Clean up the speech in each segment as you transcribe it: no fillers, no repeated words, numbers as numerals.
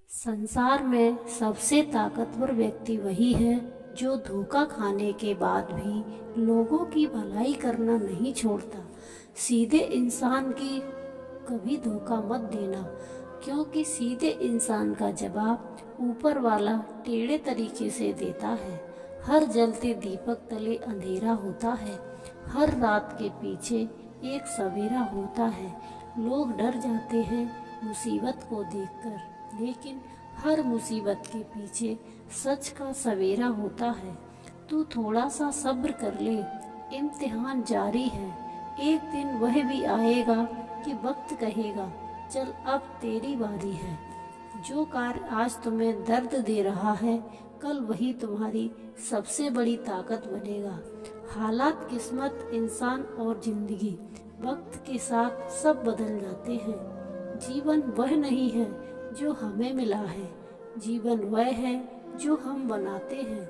संसार में सबसे ताकतवर व्यक्ति वही है जो धोखा खाने के बाद भी लोगों की भलाई करना नहीं छोड़ता। सीधे इंसान की कभी धोखा मत देना, क्योंकि सीधे इंसान का जवाब ऊपर वाला टेढ़े तरीके से देता है। हर जलते दीपक तले अंधेरा होता है, हर रात के पीछे एक सवेरा होता है। लोग डर जाते हैं मुसीबत को देखकर, लेकिन हर मुसीबत के पीछे सच का सवेरा होता है। तू थोड़ा सा सब्र कर ले, इम्तिहान जारी है। एक दिन वह भी आएगा कि वक्त कहेगा चल अब तेरी बारी है। जो कार्य आज तुम्हें दर्द दे रहा है, कल वही तुम्हारी सबसे बड़ी ताकत बनेगा। हालात, किस्मत, इंसान और जिंदगी वक्त के साथ सब बदल जाते हैं। जीवन वह नहीं है जो हमें मिला है, जीवन वह है जो हम बनाते हैं।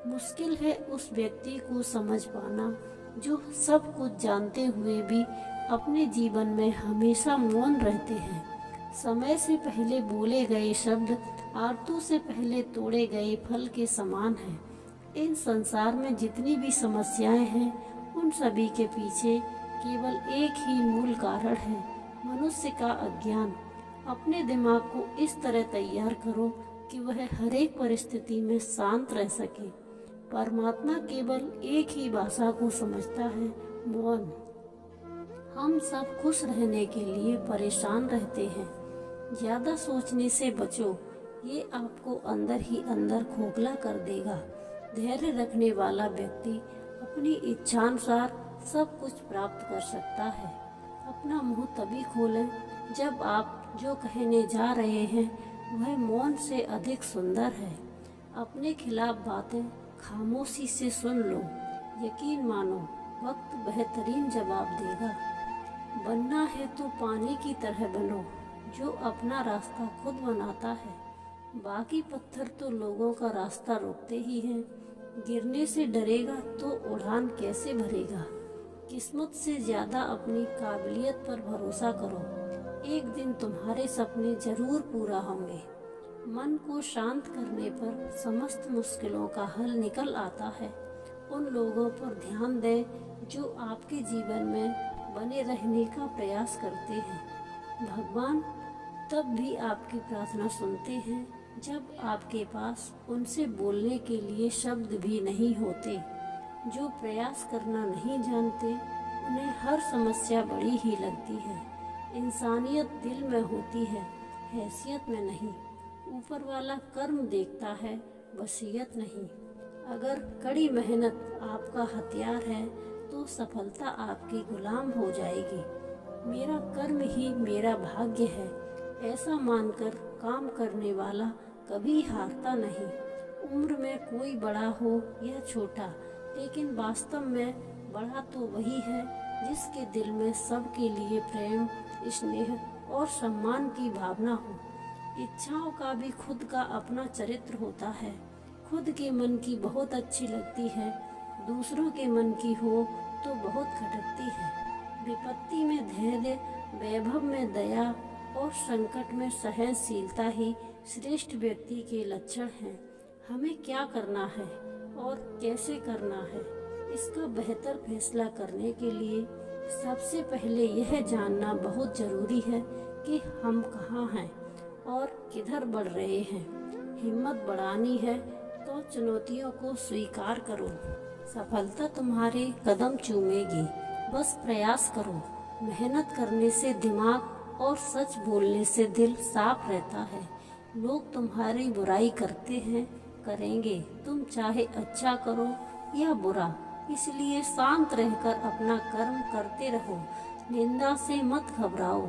मुश्किल है उस व्यक्ति को समझ पाना जो सब कुछ जानते हुए भी अपने जीवन में हमेशा मौन रहते हैं। समय से पहले बोले गए शब्द आरतू से पहले तोड़े गए फल के समान हैं। इन संसार में जितनी भी समस्याएं हैं, उन सभी के पीछे केवल एक ही मूल कारण है, मनुष्य का अज्ञान। अपने दिमाग को इस तरह तैयार करो कि वह हर एक परिस्थिति में शांत रह सके। परमात्मा केवल एक ही भाषा को समझता है, मौन। हम सब खुश रहने के लिए परेशान रहते हैं। ज्यादा सोचने से बचो, ये आपको अंदर ही अंदर खोखला कर देगा। धैर्य रखने वाला व्यक्ति अपनी इच्छानुसार सब कुछ प्राप्त कर सकता है। अपना मुंह तभी खोलें जब आप जो कहने जा रहे हैं वह मौन से अधिक सुंदर है। अपने खिलाफ बातें खामोशी से सुन लो, यकीन मानो वक्त बेहतरीन जवाब देगा। बनना है तो पानी की तरह बनो, जो अपना रास्ता खुद बनाता है। बाकी पत्थर तो लोगों का रास्ता रोकते ही हैं। गिरने से डरेगा तो उड़ान कैसे भरेगा। किस्मत से ज्यादा अपनी काबिलियत पर भरोसा करो, एक दिन तुम्हारे सपने जरूर पूरा होंगे। मन को शांत करने पर समस्त मुश्किलों का हल निकल आता है। उन लोगों पर ध्यान दें जो आपके जीवन में बने रहने का प्रयास करते हैं। भगवान तब भी आपकी प्रार्थना सुनते हैं जब आपके पास उनसे बोलने के लिए शब्द भी नहीं होते। जो प्रयास करना नहीं जानते, उन्हें हर समस्या बड़ी ही लगती है। इंसानियत दिल में होती है, हैसियत में नहीं। ऊपर वाला कर्म देखता है, वसीयत नहीं। अगर कड़ी मेहनत आपका हथियार है तो सफलता आपकी गुलाम हो जाएगी। मेरा कर्म ही मेरा भाग्य है, ऐसा मानकर काम करने वाला कभी हारता नहीं। उम्र में कोई बड़ा हो या छोटा, लेकिन वास्तव में बड़ा तो वही है जिसके दिल में सबके लिए प्रेम, स्नेह और सम्मान की भावना हो। इच्छाओं का भी खुद का अपना चरित्र होता है। खुद के मन की बहुत अच्छी लगती है, दूसरों के मन की हो तो बहुत खटकती है। विपत्ति में धैर्य, वैभव में दया और संकट में सहनशीलता ही श्रेष्ठ व्यक्ति के लक्षण हैं। हमें क्या करना है और कैसे करना है, इसका बेहतर फैसला करने के लिए सबसे पहले यह जानना बहुत जरूरी है कि हम कहाँ हैं और किधर बढ़ रहे हैं। हिम्मत बढ़ानी है तो चुनौतियों को स्वीकार करो। सफलता तुम्हारे कदम चूमेगी, बस प्रयास करो। मेहनत करने से दिमाग और सच बोलने से दिल साफ रहता है। लोग तुम्हारी बुराई करते हैं, करेंगे, तुम चाहे अच्छा करो या बुरा। इसलिए शांत रहकर अपना कर्म करते रहो। निंदा से मत घबराओ,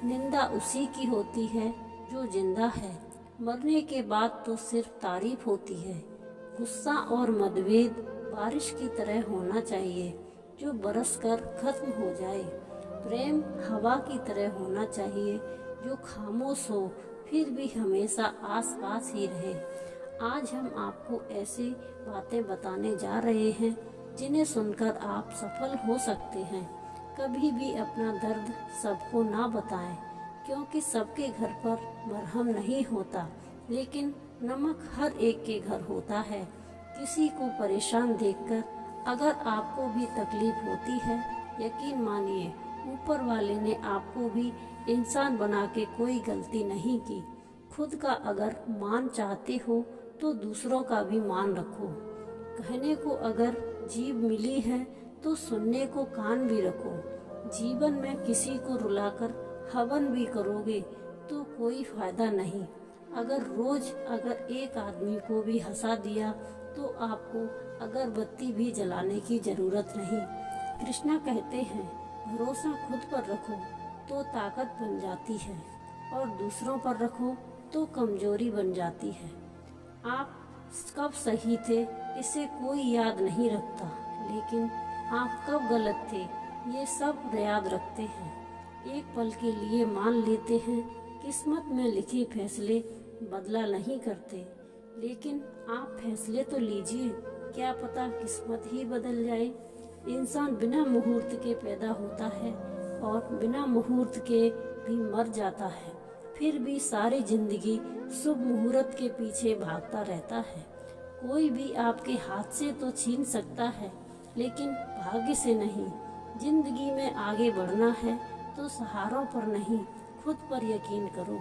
निंदा उसी की होती है जो जिंदा है। मरने के बाद तो सिर्फ तारीफ होती है। गुस्सा और मतभेद बारिश की तरह होना चाहिए जो बरसकर खत्म हो जाए। प्रेम हवा की तरह होना चाहिए जो खामोश हो फिर भी हमेशा आसपास ही रहे। आज हम आपको ऐसी बातें बताने जा रहे हैं जिन्हें सुनकर आप सफल हो सकते हैं। कभी भी अपना दर्द सबको ना बताएं। क्योंकि सबके घर पर मरहम नहीं होता, लेकिन नमक हर एक के घर होता है। किसी को परेशान देखकर अगर आपको भी तकलीफ होती है, यकीन मानिए ऊपर वाले ने आपको भी इंसान बना के कोई गलती नहीं की। खुद का अगर मान चाहते हो तो दूसरों का भी मान रखो। कहने को अगर जीभ मिली है तो सुनने को कान भी रखो। जीवन में किसी को रुलाकर हवन भी करोगे तो कोई फायदा नहीं। अगर एक आदमी को भी हंसा दिया तो आपको अगरबत्ती भी जलाने की जरूरत नहीं। कृष्णा कहते हैं, भरोसा खुद पर रखो तो ताकत बन जाती है और दूसरों पर रखो तो कमजोरी बन जाती है। आप कब सही थे इसे कोई याद नहीं रखता, लेकिन आप कब गलत थे ये सब याद रखते हैं। एक पल के लिए मान लेते हैं, किस्मत में लिखे फैसले बदला नहीं करते, लेकिन आप फैसले तो लीजिए, क्या पता किस्मत ही बदल जाए। इंसान बिना मुहूर्त के पैदा होता है और बिना मुहूर्त के भी मर जाता है, फिर भी सारी जिंदगी शुभ मुहूर्त के पीछे भागता रहता है। कोई भी आपके हाथ से तो छीन सकता है, लेकिन भाग्य से नहीं। जिंदगी में आगे बढ़ना है तो सहारों पर नहीं, खुद पर यकीन करो।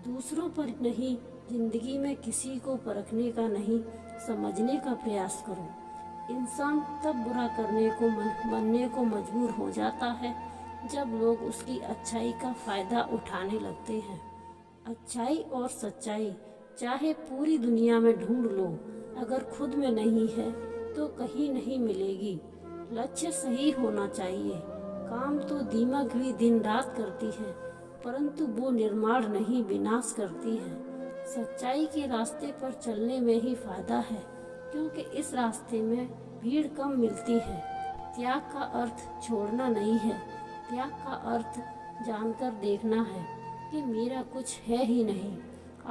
दूसरों पर नहीं, जिंदगी में किसी को परखने का नहीं, समझने का प्रयास करो। इंसान तब बुरा करने को बनने को मजबूर हो जाता है जब लोग उसकी अच्छाई का फायदा उठाने लगते हैं। अच्छाई और सच्चाई चाहे पूरी दुनिया में ढूंढ लो, अगर खुद में नहीं है तो कहीं नहीं मिलेगी। लक्ष्य सही होना चाहिए। काम तो दिमाग भी दिन रात करती है, परंतु वो निर्माण नहीं विनाश करती है। सच्चाई के रास्ते पर चलने में ही फायदा है, क्योंकि इस रास्ते में भीड़ कम मिलती है। त्याग का अर्थ छोड़ना नहीं है, त्याग का अर्थ जानकर देखना है कि मेरा कुछ है ही नहीं।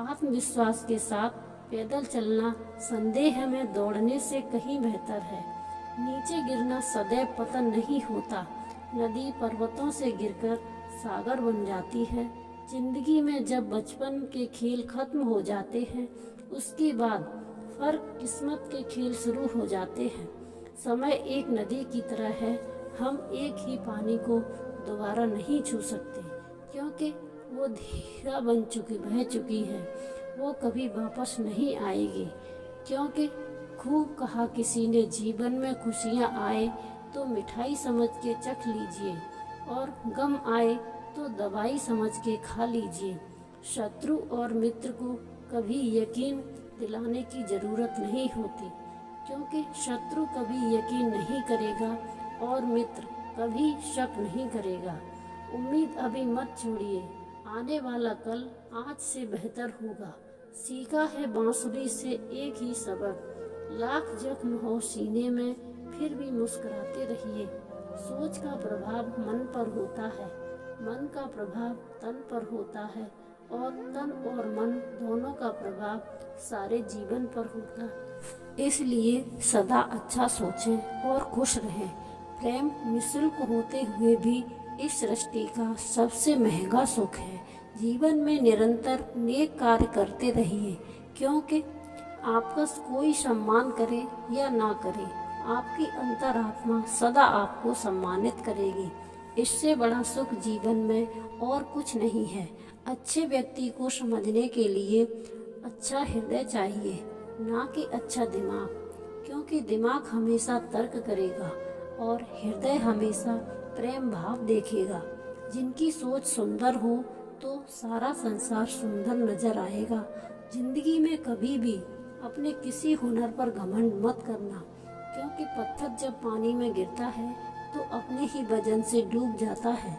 आत्मविश्वास के साथ पैदल चलना संदेह में दौड़ने से कहीं बेहतर है। नीचे गिरना सदैव पतन नहीं होता। नदी पर्वतों से गिरकर सागर बन जाती है। जिंदगी में जब बचपन के खेल खत्म हो जाते हैं, उसके बाद फर्क किस्मत के खेल शुरू हो जाते हैं। समय एक नदी की तरह है, हम एक ही पानी को दोबारा नहीं छू सकते, क्योंकि वो धीरा बह चुकी है, वो कभी वापस नहीं आएगी। क्योंकि खूब कहा किसी ने, जीवन में खुशियाँ आए तो मिठाई समझ के चख लीजिए और गम आए तो दवाई समझ के खा लीजिए। शत्रु और मित्र को कभी यकीन दिलाने की जरूरत नहीं होती, क्योंकि शत्रु कभी यकीन नहीं करेगा और मित्र कभी शक नहीं करेगा। उम्मीद अभी मत छोड़िए, आने वाला कल आज से बेहतर होगा। सीखा है बांसुरी से एक ही सबक, लाख जख्म हो सीने में फिर भी मुस्कुराते रहिए। सोच का प्रभाव मन पर होता है, मन का प्रभाव तन पर होता है और तन और मन दोनों का प्रभाव सारे जीवन पर होता है। इसलिए सदा अच्छा सोचें और खुश रहें। प्रेम निःशुल्क होते हुए भी इस सृष्टि का सबसे महंगा सुख है। जीवन में निरंतर नेक कार्य करते रहिए, क्योंकि आपका कोई सम्मान करे या ना करे, आपकी अंतरात्मा सदा आपको सम्मानित करेगी। इससे बड़ा सुख जीवन में और कुछ नहीं है। अच्छे व्यक्ति को समझने के लिए अच्छा हृदय चाहिए, ना कि अच्छा दिमाग, क्योंकि दिमाग हमेशा तर्क करेगा और हृदय हमेशा प्रेम भाव देखेगा। जिनकी सोच सुंदर हो तो सारा संसार सुंदर नजर आएगा। जिंदगी में कभी भी अपने किसी हुनर पर घमंड मत करना, क्योंकि पत्थर जब पानी में गिरता है तो अपने ही वजन से डूब जाता है।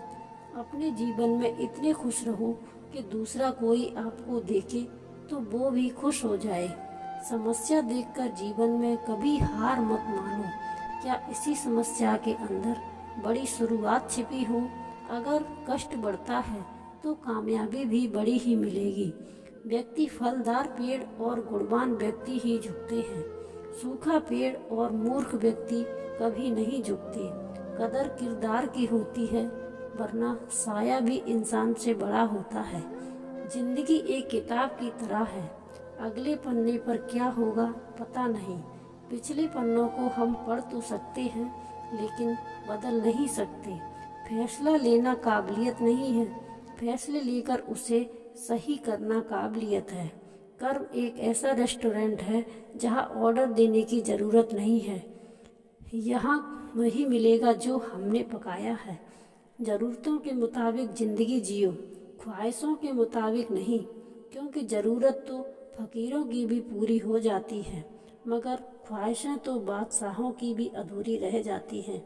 अपने जीवन में इतने खुश रहो कि दूसरा कोई आपको देखे तो वो भी खुश हो जाए। समस्या देखकर जीवन में कभी हार मत मानो। क्या इसी समस्या के अंदर बड़ी शुरुआत छिपी हो? अगर कष्ट बढ़ता है तो कामयाबी भी बड़ी ही मिलेगी। व्यक्ति फलदार पेड़ और गुणवान व्यक्ति ही झुकते हैं। सूखा पेड़ और मूर्ख व्यक्ति कभी नहीं झुकते। कदर किरदार की होती है, वरना साया भी इंसान से बड़ा होता है। जिंदगी एक किताब की तरह है, अगले पन्ने पर क्या होगा पता नहीं। पिछले पन्नों को हम पढ़ तो सकते हैं लेकिन बदल नहीं सकते। फैसला लेना काबिलियत नहीं है, फैसले लेकर उसे सही करना काबिलियत है। कर्म एक ऐसा रेस्टोरेंट है जहाँ ऑर्डर देने की ज़रूरत नहीं है। यहाँ वही मिलेगा जो हमने पकाया है। ज़रूरतों के मुताबिक ज़िंदगी जियो, ख्वाहिशों के मुताबिक नहीं, क्योंकि ज़रूरत तो फ़कीरों की भी पूरी हो जाती है मगर ख्वाहिशें तो बादशाहों की भी अधूरी रह जाती हैं।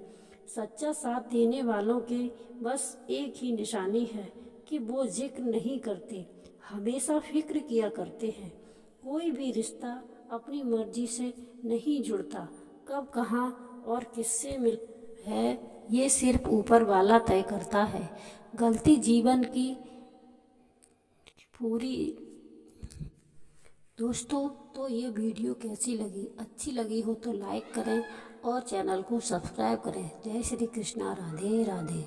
सच्चा साथ देने वालों के बस एक ही निशानी है कि वो जिक्र नहीं करते, हमेशा फिक्र किया करते हैं। कोई भी रिश्ता अपनी मर्जी से नहीं जुड़ता, कब कहाँ और किससे मिल है ये सिर्फ ऊपर वाला तय करता है। गलती जीवन की पूरी। दोस्तों, तो ये वीडियो कैसी लगी? अच्छी लगी हो तो लाइक करें और चैनल को सब्सक्राइब करें। जय श्री कृष्णा, राधे राधे।